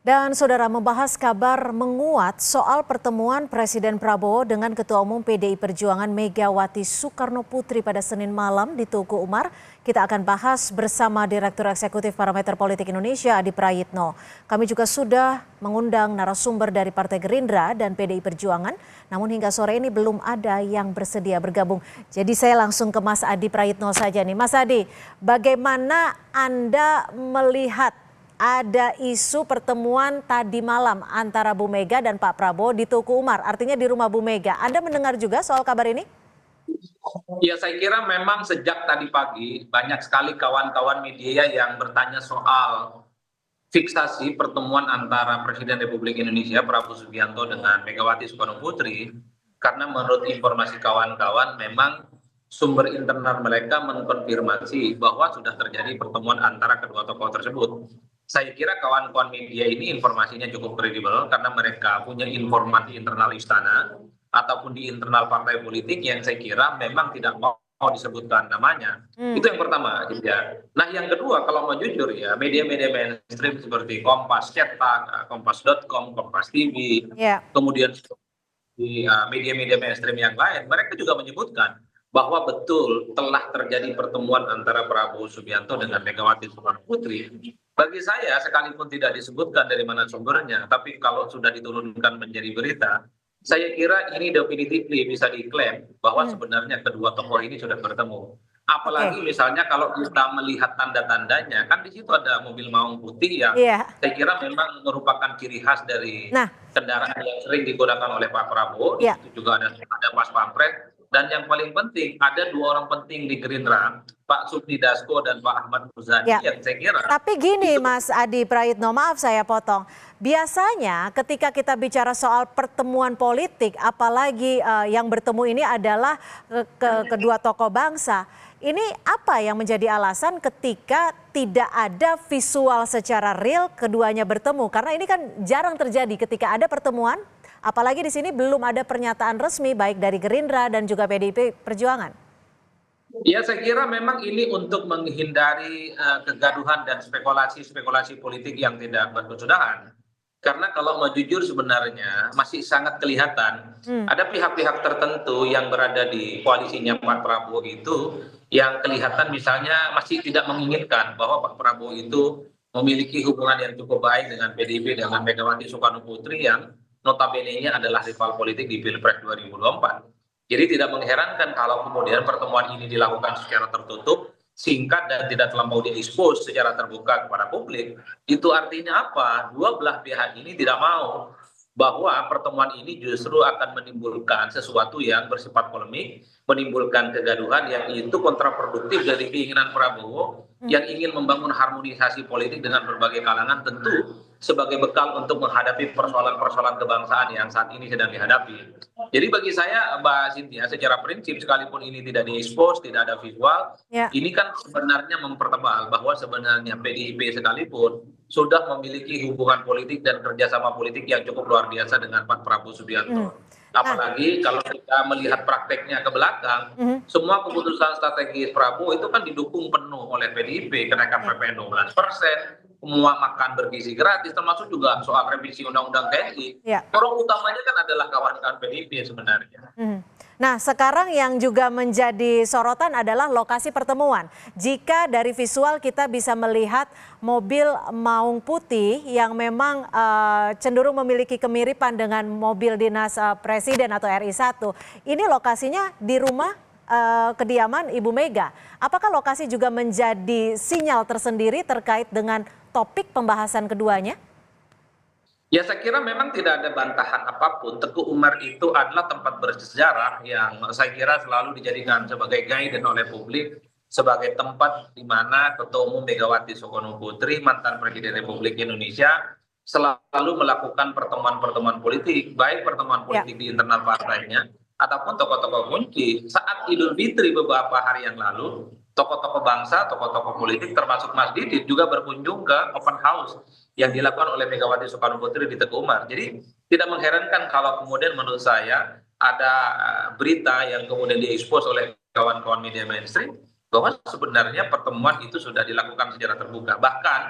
Dan saudara membahas kabar menguat soal pertemuan Presiden Prabowo dengan Ketua Umum PDI Perjuangan Megawati Soekarno Putri pada Senin malam di Tugu Umar. Kita akan bahas bersama Direktur Eksekutif Parameter Politik Indonesia Adi Prayitno. Kami juga sudah mengundang narasumber dari Partai Gerindra dan PDI Perjuangan. Namun hingga sore ini belum ada yang bersedia bergabung. Jadi saya langsung ke Mas Adi Prayitno saja nih. Mas Adi, bagaimana Anda melihat ada isu pertemuan tadi malam antara Bu Mega dan Pak Prabowo di Tugu Umar, artinya di rumah Bu Mega. Anda mendengar juga soal kabar ini? Ya, saya kira memang sejak tadi pagi banyak sekali kawan-kawan media yang bertanya soal fiksasi pertemuan antara Presiden Republik Indonesia Prabowo Subianto dengan Megawati Soekarno Putri, karena menurut informasi kawan-kawan memang sumber internal mereka mengkonfirmasi bahwa sudah terjadi pertemuan antara kedua tokoh tersebut. Saya kira kawan-kawan media ini informasinya cukup kredibel karena mereka punya informasi internal istana ataupun di internal partai politik yang saya kira memang tidak mau disebutkan namanya. Itu yang pertama, ya. Nah, yang kedua, kalau mau jujur ya, media-media mainstream seperti Kompas Cetak, Kompas.com, Kompas TV, Ya. kemudian di media-media mainstream yang lain, mereka juga menyebutkan bahwa betul telah terjadi pertemuan antara Prabowo Subianto dengan Megawati Soekarno Putri. Bagi saya, sekalipun tidak disebutkan dari mana sumbernya, tapi kalau sudah diturunkan menjadi berita, saya kira ini definitively bisa diklaim bahwa sebenarnya kedua tokoh ini sudah bertemu. Apalagi Oke. misalnya kalau kita melihat tanda-tandanya, kan di situ ada mobil maung putih yang Iya. saya kira memang merupakan ciri khas dari Nah, kendaraan yang sering digunakan oleh Pak Prabowo. Di ya. situ juga ada Pas Pampres. Dan yang paling penting, ada dua orang penting di Gerindra, Pak Sufmi Dasko dan Pak Ahmad Muzani, Ya. yang saya kira Tapi gini itu. Mas Adi Prayitno, maaf saya potong. Biasanya ketika kita bicara soal pertemuan politik, apalagi yang bertemu ini adalah kedua tokoh bangsa. Ini apa yang menjadi alasan ketika tidak ada visual secara real keduanya bertemu? Karena ini kan jarang terjadi ketika ada pertemuan, apalagi di sini belum ada pernyataan resmi baik dari Gerindra dan juga PDIP Perjuangan. Ya, saya kira memang ini untuk menghindari kegaduhan dan spekulasi-spekulasi politik yang tidak berkesudahan. Karena kalau mau jujur sebenarnya masih sangat kelihatan ada pihak-pihak tertentu yang berada di koalisinya Pak Prabowo itu yang kelihatan misalnya masih tidak menginginkan bahwa Pak Prabowo itu memiliki hubungan yang cukup baik dengan PDIP, dengan Megawati Soekarno Putri yang notabene-nya adalah rival politik di Pilpres 2024. Jadi tidak mengherankan kalau kemudian pertemuan ini dilakukan secara tertutup, singkat dan tidak terlampau diekspos secara terbuka kepada publik. Itu artinya apa? Dua belah pihak ini tidak mau bahwa pertemuan ini justru akan menimbulkan sesuatu yang bersifat polemik, menimbulkan kegaduhan yang itu kontraproduktif dari keinginan Prabowo yang ingin membangun harmonisasi politik dengan berbagai kalangan, tentu sebagai bekal untuk menghadapi persoalan-persoalan kebangsaan yang saat ini sedang dihadapi. Jadi bagi saya, Mbak Cynthia, secara prinsip sekalipun ini tidak diekspos, tidak ada visual, Ya. ini kan sebenarnya mempertebal bahwa sebenarnya PDIP sekalipun sudah memiliki hubungan politik dan kerjasama politik yang cukup luar biasa dengan Pak Prabowo Subianto. Nah, Apalagi kalau kita melihat prakteknya ke belakang, semua keputusan strategis Prabowo itu kan didukung penuh oleh PDIP, kenaikan PPN 12%, semua makan bergizi gratis, termasuk juga soal revisi Undang-Undang TNI. ya. Orang utamanya kan adalah kawan-kawan PDIP sebenarnya. Nah, sekarang yang juga menjadi sorotan adalah lokasi pertemuan. Jika dari visual kita bisa melihat mobil maung putih yang memang cenderung memiliki kemiripan dengan mobil dinas Presiden atau RI1. Ini lokasinya di rumah kediaman Ibu Mega. Apakah lokasi juga menjadi sinyal tersendiri terkait dengan topik pembahasan keduanya? Ya, saya kira memang tidak ada bantahan apapun. Teguh Umar itu adalah tempat bersejarah yang saya kira selalu dijadikan sebagai guidance oleh publik, sebagai tempat di mana Ketua Umum Megawati Soekarno Putri, mantan Presiden Republik Indonesia, selalu melakukan pertemuan-pertemuan politik, baik pertemuan Ya. politik di internal partainya, ataupun tokoh-tokoh kunci. Saat Idul Fitri beberapa hari yang lalu, tokoh-tokoh bangsa, tokoh-tokoh politik termasuk Mas Didit juga berkunjung ke open house yang dilakukan oleh Megawati Soekarno Putri di Teguh Umar. Jadi tidak mengherankan kalau kemudian menurut saya ada berita yang kemudian diekspos oleh kawan-kawan media mainstream bahwa sebenarnya pertemuan itu sudah dilakukan secara terbuka. Bahkan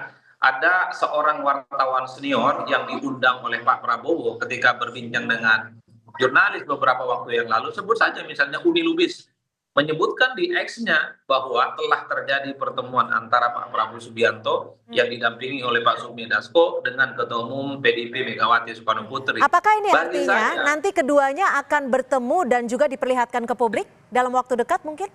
ada seorang wartawan senior yang diundang oleh Pak Prabowo ketika berbincang dengan jurnalis beberapa waktu yang lalu, sebut saja misalnya Uni Lubis, menyebutkan di X-nya bahwa telah terjadi pertemuan antara Pak Prabowo Subianto yang didampingi oleh Pak Sufmi Dasko dengan Ketua Umum PDIP Megawati Soekarno Putri. Apakah ini Bagi artinya saya, nanti keduanya akan bertemu dan juga diperlihatkan ke publik dalam waktu dekat mungkin?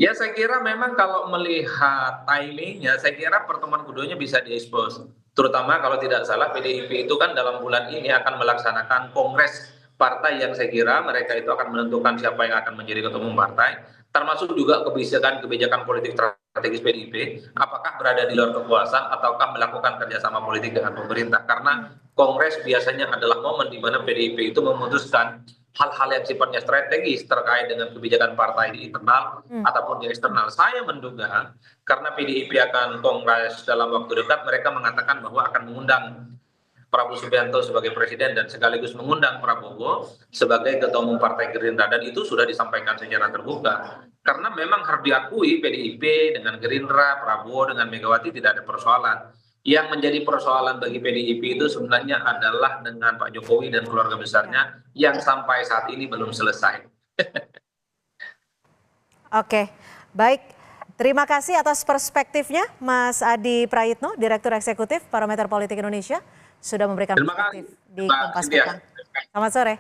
ya saya kira memang kalau melihat timingnya, saya kira pertemuan keduanya bisa diekspos. Terutama kalau tidak salah PDIP itu kan dalam bulan ini akan melaksanakan kongres partai yang saya kira mereka itu akan menentukan siapa yang akan menjadi ketua umum partai, termasuk juga kebijakan politik strategis PDIP, apakah berada di luar kekuasaan ataukah melakukan kerjasama politik dengan pemerintah. Karena kongres biasanya adalah momen di mana PDIP itu memutuskan hal-hal yang sifatnya strategis terkait dengan kebijakan partai di internal ataupun di eksternal. Saya menduga karena PDIP akan kongres dalam waktu dekat, mereka mengatakan bahwa akan mengundang Prabowo Subianto sebagai presiden dan sekaligus mengundang Prabowo sebagai ketua umum Partai Gerindra, dan itu sudah disampaikan secara terbuka. Karena memang harus diakui PDIP dengan Gerindra, Prabowo dengan Megawati tidak ada persoalan. Yang menjadi persoalan bagi PDIP itu sebenarnya adalah dengan Pak Jokowi dan keluarga besarnya yang sampai saat ini belum selesai. Oke, baik. Terima kasih atas perspektifnya Mas Adi Prayitno, Direktur Eksekutif Parameter Politik Indonesia, sudah memberikan Terima kasih, perspektif di Mbak Kompas Cynthia. Petang. Selamat sore.